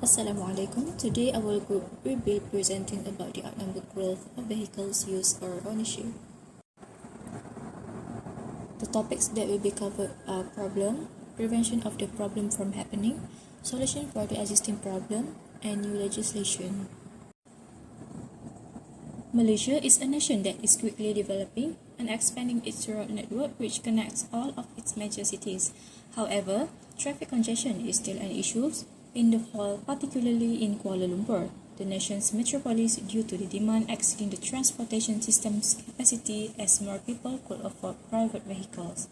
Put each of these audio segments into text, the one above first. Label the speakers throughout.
Speaker 1: Assalamualaikum. Today our group will be presenting about the outnumbered growth of vehicles use or ownership. The topics that will be covered are problem, prevention of the problem from happening, solution for the existing problem, and new legislation. Malaysia is a nation that is quickly developing and expanding its road network which connects all of its major cities. However, traffic congestion is still an issue in the fall, particularly in Kuala Lumpur, the nation's metropolis, due to the demand exceeding the transportation system's capacity as more people could afford private vehicles.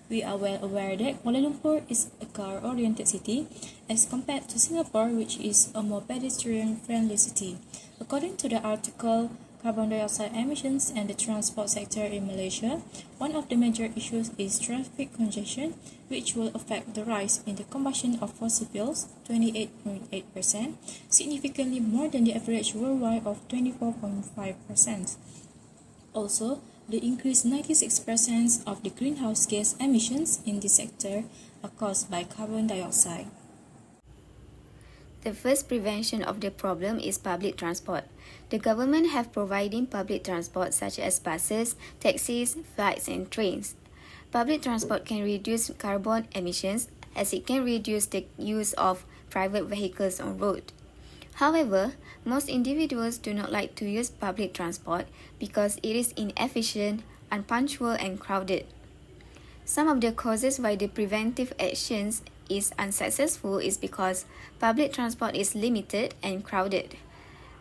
Speaker 1: We are well aware that Kuala Lumpur is a car-oriented city as compared to Singapore, which is a more pedestrian-friendly city. According to the article Carbon Dioxide Emissions and the Transport Sector in Malaysia, one of the major issues is traffic congestion, which will affect the rise in the combustion of fossil fuels, 28.8%, significantly more than the average worldwide of 24.5%. Also, the increased 96% of the greenhouse gas emissions in this sector are caused by carbon dioxide.
Speaker 2: The first prevention of the problem is public transport. The government have providing public transport such as buses, taxis, flights and trains. Public transport can reduce carbon emissions as it can reduce the use of private vehicles on road. However, most individuals do not like to use public transport because it is inefficient, unpunctual and crowded. Some of the causes why the preventive actions is unsuccessful is because public transport is limited and crowded.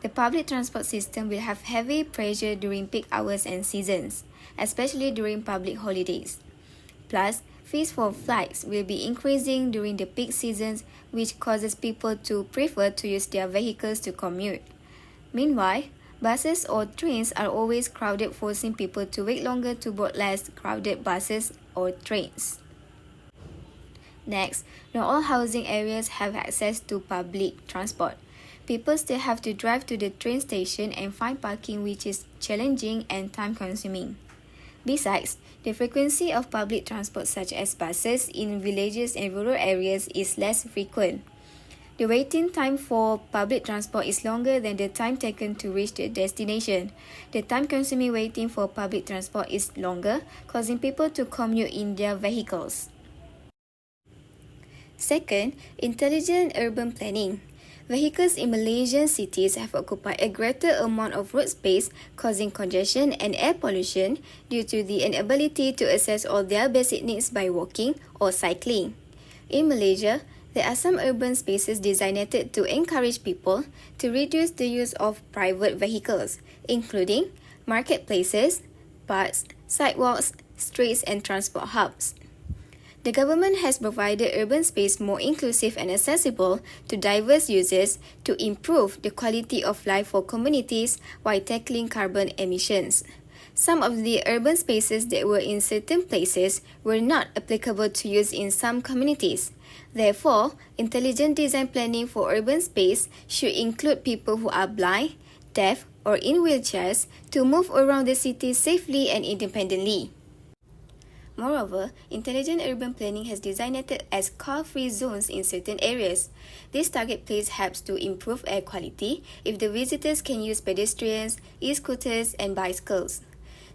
Speaker 2: The public transport system will have heavy pressure during peak hours and seasons, especially during public holidays. Plus, fees for flights will be increasing during the peak seasons, which causes people to prefer to use their vehicles to commute. Meanwhile, buses or trains are always crowded, forcing people to wait longer to board less crowded buses or trains. Next, not all housing areas have access to public transport. People still have to drive to the train station and find parking, which is challenging and time-consuming. Besides, the frequency of public transport such as buses in villages and rural areas is less frequent. The waiting time for public transport is longer than the time taken to reach the destination. The time-consuming waiting for public transport is longer, causing people to commute in their vehicles. Second, intelligent urban planning. Vehicles in Malaysian cities have occupied a greater amount of road space, causing congestion and air pollution due to the inability to access all their basic needs by walking or cycling. In Malaysia, there are some urban spaces designated to encourage people to reduce the use of private vehicles, including marketplaces, parks, sidewalks, streets and transport hubs. The government has provided urban space more inclusive and accessible to diverse users to improve the quality of life for communities while tackling carbon emissions. Some of the urban spaces that were in certain places were not applicable to use in some communities. Therefore, intelligent design planning for urban space should include people who are blind, deaf, or in wheelchairs to move around the city safely and independently. Moreover, intelligent urban planning has designated as car-free zones in certain areas. This target place helps to improve air quality if the visitors can use pedestrians, e-scooters and bicycles.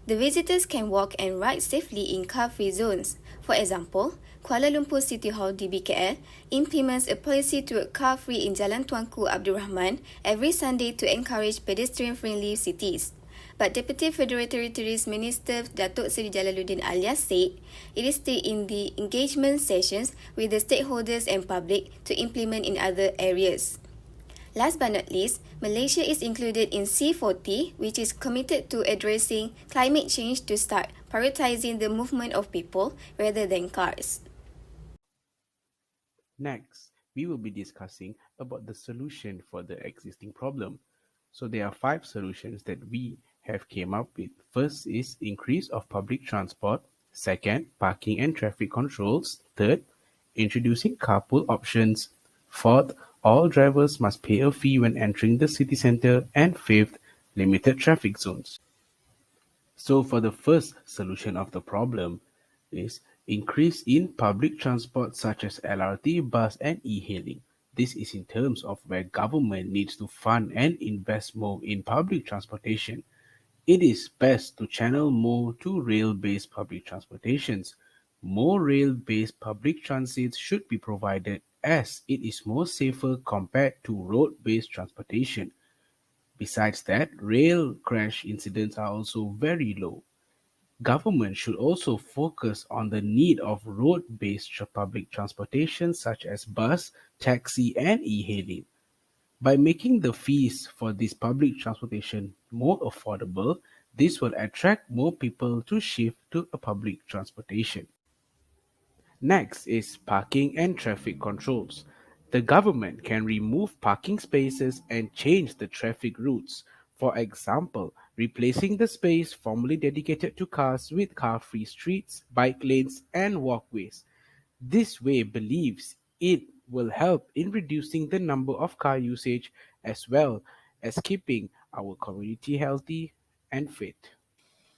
Speaker 2: The visitors can walk and ride safely in car-free zones. For example, Kuala Lumpur City Hall DBKL implements a policy to car-free in Jalan Tuanku Abdul Rahman every Sunday to encourage pedestrian-friendly cities. But Deputy Federal Territories Minister Datuk Seri Jalaluddin Alias said it is still in the engagement sessions with the stakeholders and public to implement in other areas. Last but not least, Malaysia is included in C40, which is committed to addressing climate change to start prioritizing the movement of people rather than cars.
Speaker 3: Next, we will be discussing about the solution for the existing problem. So there are 5 solutions that we have came up with. First is increase of public transport. Second, parking and traffic controls. Third, introducing carpool options. Fourth, all drivers must pay a fee when entering the city centre. And fifth, limited traffic zones. So for the first solution of the problem is increase in public transport such as LRT, bus and e-hailing. This is in terms of where government needs to fund and invest more in public transportation. It is best to channel more to rail-based public transportations. More rail-based public transit should be provided as it is more safer compared to road-based transportation. Besides that, rail crash incidents are also very low. Government should also focus on the need of road-based public transportation such as bus, taxi, and e-hailing. By making the fees for this public transportation more affordable, this will attract more people to shift to a public transportation. Next is parking and traffic controls. The government can remove parking spaces and change the traffic routes. For example, replacing the space formerly dedicated to cars with car-free streets, bike lanes, and walkways. This way believes it will help in reducing the number of car usage as well as keeping our community healthy and fit.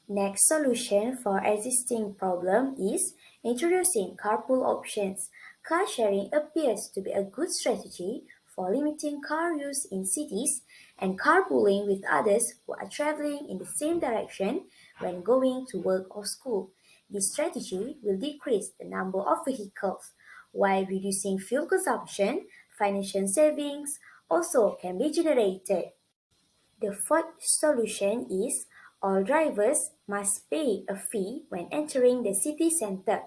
Speaker 4: Next solution for existing problem is introducing carpool options. Car sharing appears to be a good strategy for limiting car use in cities and carpooling with others who are traveling in the same direction when going to work or school. This strategy will decrease the number of vehicles while reducing fuel consumption. Financial savings also can be generated. The fourth solution is all drivers must pay a fee when entering the city center.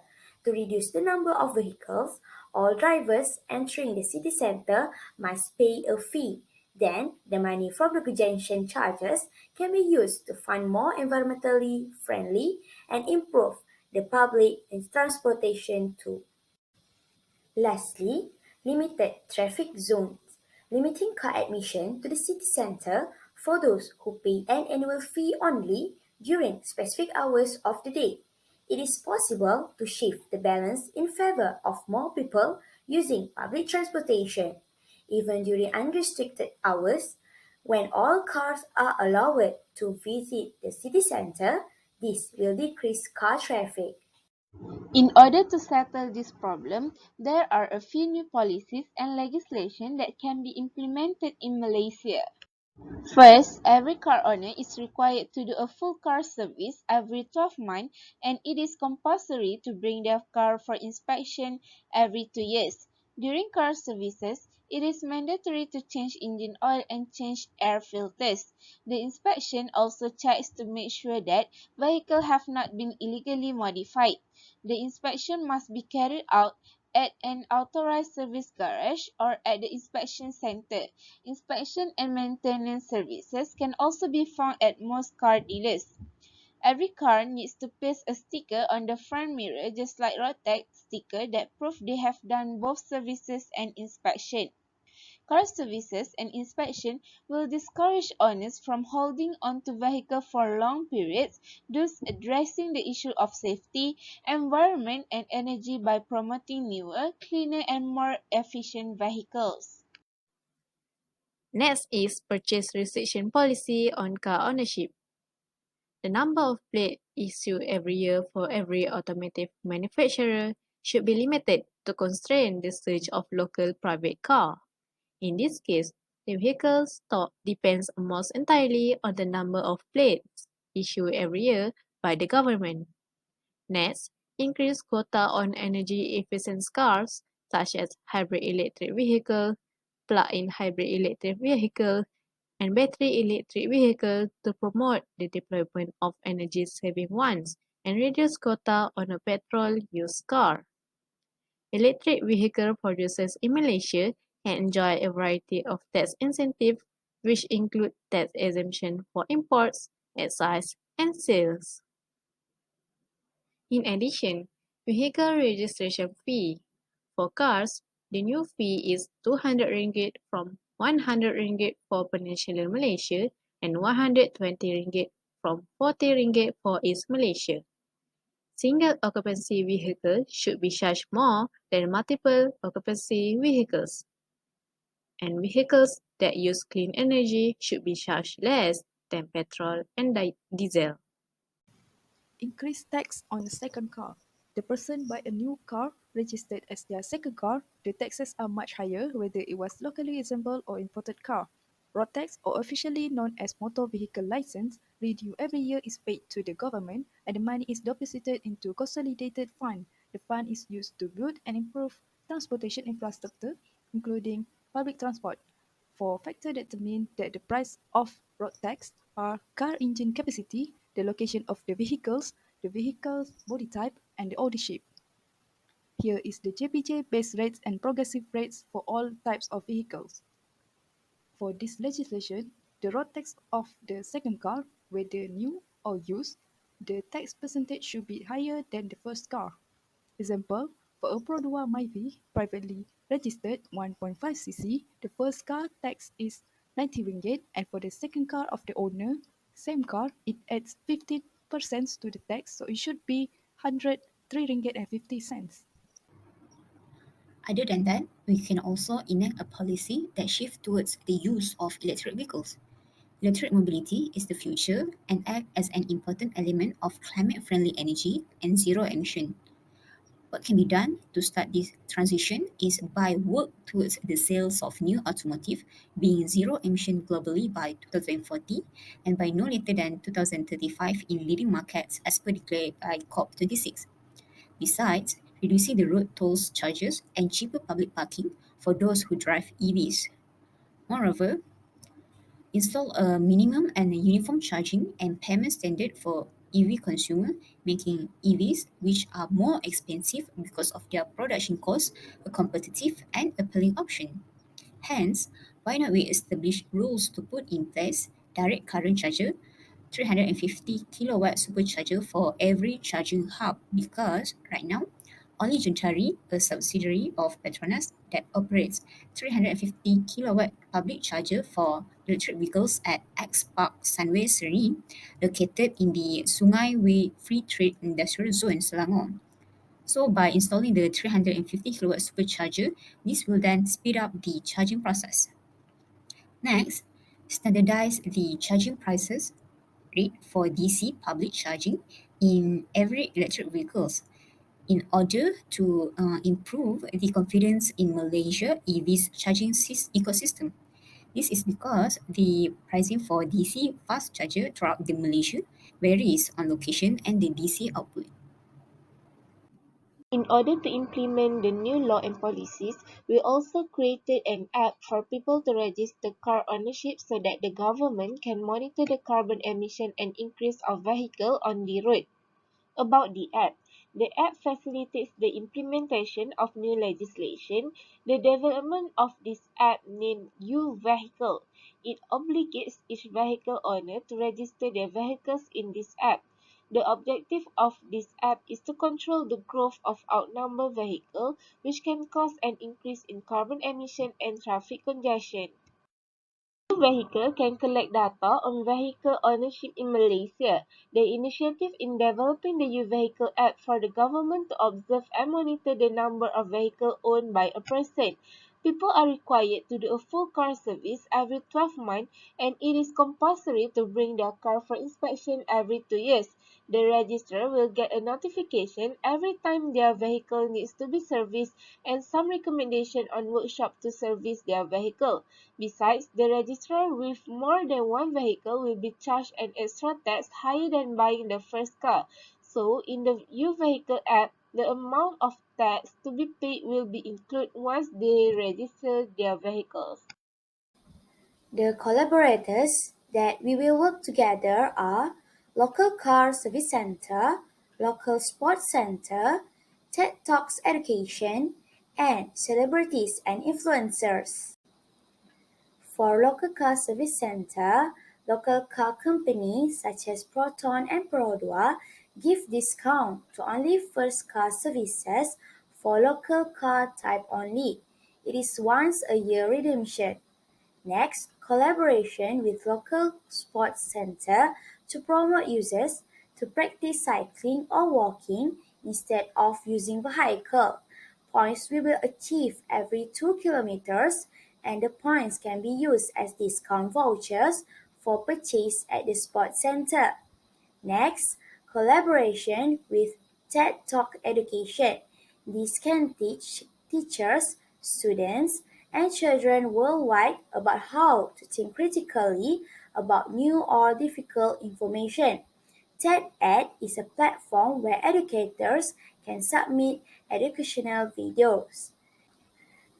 Speaker 4: To reduce the number of vehicles, all drivers entering the city center must pay a fee. Then, the money from the congestion charges can be used to fund more environmentally friendly and improve the public transportation too. Lastly, limited traffic zones, limiting car admission to the city center for those who pay an annual fee only during specific hours of the day. It is possible to shift the balance in favor of more people using public transportation. Even during unrestricted hours, when all cars are allowed to visit the city center, this will decrease car traffic.
Speaker 5: In order to settle this problem, there are a few new policies and legislation that can be implemented in Malaysia. First, every car owner is required to do a full car service every 12 months, and it is compulsory to bring their car for inspection every 2 years. During car services, it is mandatory to change engine oil and change air filters. The inspection also checks to make sure that vehicles have not been illegally modified. The inspection must be carried out at an authorized service garage or at the inspection center. Inspection and maintenance services can also be found at most car dealers. Every car needs to paste a sticker on the front mirror just like road tax sticker that prove they have done both services and inspection. Car services and inspection will discourage owners from holding on to vehicle for long periods, thus addressing the issue of safety, environment and energy by promoting newer, cleaner and more efficient vehicles.
Speaker 6: Next is purchase restriction policy on car ownership. The number of plates issued every year for every automotive manufacturer should be limited to constrain the surge of local private car. In this case, the vehicle stock depends almost entirely on the number of plates issued every year by the government. Next, increase quota on energy-efficient cars such as hybrid electric vehicle, plug-in hybrid electric vehicle, and battery electric vehicle to promote the deployment of energy-saving ones and reduce quota on a petrol-used car. Electric vehicle producers in Malaysia can enjoy a variety of tax incentives, which include tax exemption for imports, excise, and sales. In addition, vehicle registration fee. For cars, the new fee is RM200 from RM100 for Peninsular Malaysia and RM120 from RM40 for East Malaysia. Single occupancy vehicles should be charged more than multiple occupancy vehicles, and vehicles that use clean energy should be charged less than petrol and diesel.
Speaker 7: Increase tax on the second car. the person buy a new car registered as their second car, the taxes are much higher whether it was locally assembled or imported car. Road tax, or officially known as motor vehicle license, renew every year is paid to the government and the money is deposited into consolidated fund. The fund is used to build and improve transportation infrastructure, including public transport. For factors that determine that the price of road tax are car engine capacity, the location of the vehicle's body type, and the ownership. Here is the JPJ base rates and progressive rates for all types of vehicles. For this legislation, the road tax of the second car, whether new or used, the tax percentage should be higher than the first car. Example, for a Pro 2 Myvi privately registered 1.5cc, the first car tax is 90 ringgit, and for the second car of the owner, same car, it adds 15% to the tax, so it should be 103 ringgit and 50 cents.
Speaker 8: Other than that, we can also enact a policy that shifts towards the use of electric vehicles. Electric mobility is the future and act as an important element of climate-friendly energy and zero emission. What can be done to start this transition is by work towards the sales of new automotive being zero emission globally by 2040 and by no later than 2035 in leading markets as per declared by COP26. Besides, reducing the road tolls charges and cheaper public parking for those who drive EVs. Moreover, install a minimum and a uniform charging and payment standard for EV consumer, making EVs, which are more expensive because of their production costs, a competitive and appealing option. Hence, why not we establish rules to put in place direct current charger, 350 kilowatt supercharger for every charging hub, because right now only Juntari, a subsidiary of Petronas that operates 350 kilowatt public charger for electric vehicles at X Park Sunway Serene, located in the Sungai Way Free Trade Industrial Zone, Selangor. So by installing the 350 kilowatt supercharger, this will then speed up the charging process. Next, standardize the charging prices rate for DC public charging in every electric vehicles in order to improve the confidence in Malaysia EVs charging ecosystem. This is because the pricing for DC fast charger throughout the Malaysia varies on location and the DC output.
Speaker 5: In order to implement the new law and policies, we also created an app for people to register car ownership so that the government can monitor the carbon emission and increase of vehicle on the road. About the app facilitates the implementation of new legislation. The development of this app named U-Vehicle. It obligates each vehicle owner to register their vehicles in this app. The objective of this app is to control the growth of outnumbered vehicles, which can cause an increase in carbon emission and traffic congestion. Vehicle can collect data on vehicle ownership in Malaysia. The initiative in developing the U-Vehicle app for the government to observe and monitor the number of vehicles owned by a person. People are required to do a full car service every 12 months, and it is compulsory to bring their car for inspection every 2 years. The registrar will get a notification every time their vehicle needs to be serviced and some recommendation on workshop to service their vehicle. Besides, the registrar with more than one vehicle will be charged an extra tax higher than buying the first car. So, in the U-Vehicle app, the amount of tax to be paid will be included once they register their vehicles.
Speaker 4: The collaborators that we will work together are Local Car Service Center, Local Sports Center, TED Talks Education, and celebrities and influencers. For Local Car Service Center, local car companies such as Proton and Perodua give discount to only first car services for local car type only. It is once a year redemption. Next, collaboration with local sports center to promote users to practice cycling or walking instead of using vehicle. Points will be achieved every 2 kilometers, and the points can be used as discount vouchers for purchase at the sports center. Next, collaboration with TED Talk Education. This can teach teachers, students, and children worldwide about how to think critically about new or difficult information. TED-Ed is a platform where educators can submit educational videos.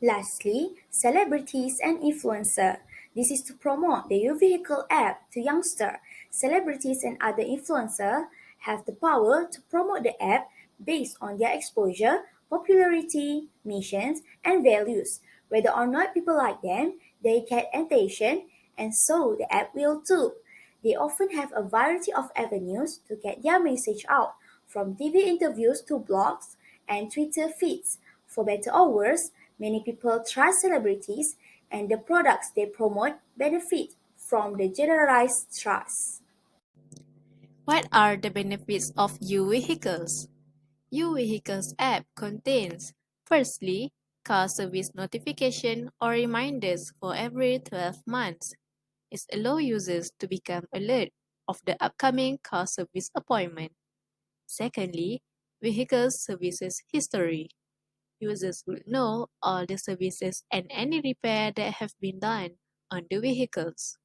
Speaker 4: Lastly, celebrities and influencer. This is to promote the U-Vehicle app to youngsters. Celebrities and other influencers have the power to promote the app based on their exposure, popularity, missions, and values. Whether or not people like them, they get attention, and so the app will too. They often have a variety of avenues to get their message out, from TV interviews to blogs and Twitter feeds. For better or worse, many people trust celebrities, and the products they promote benefit from the generalized trust.
Speaker 6: What are the benefits of U-Vehicles? U-Vehicles app contains, firstly, car service notification or reminders for every 12 months. It allows users to become alert of the upcoming car service appointment. Secondly, vehicle services history. Users will know all the services and any repair that have been done on the vehicles.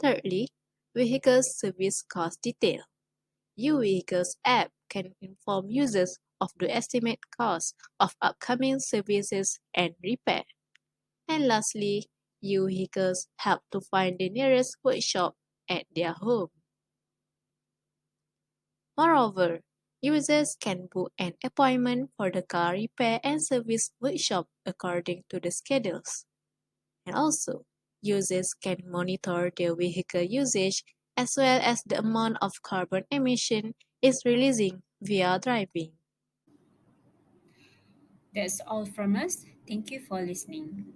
Speaker 6: Thirdly, vehicle service cost detail. U-Vehicles app can inform users of the estimate cost of upcoming services and repair. And lastly, U-Vehicles help to find the nearest workshop at their home. Moreover, users can book an appointment for the car repair and service workshop according to the schedules. And also, users can monitor their vehicle usage as well as the amount of carbon emission is releasing via driving.
Speaker 8: That's all from us. Thank you for listening.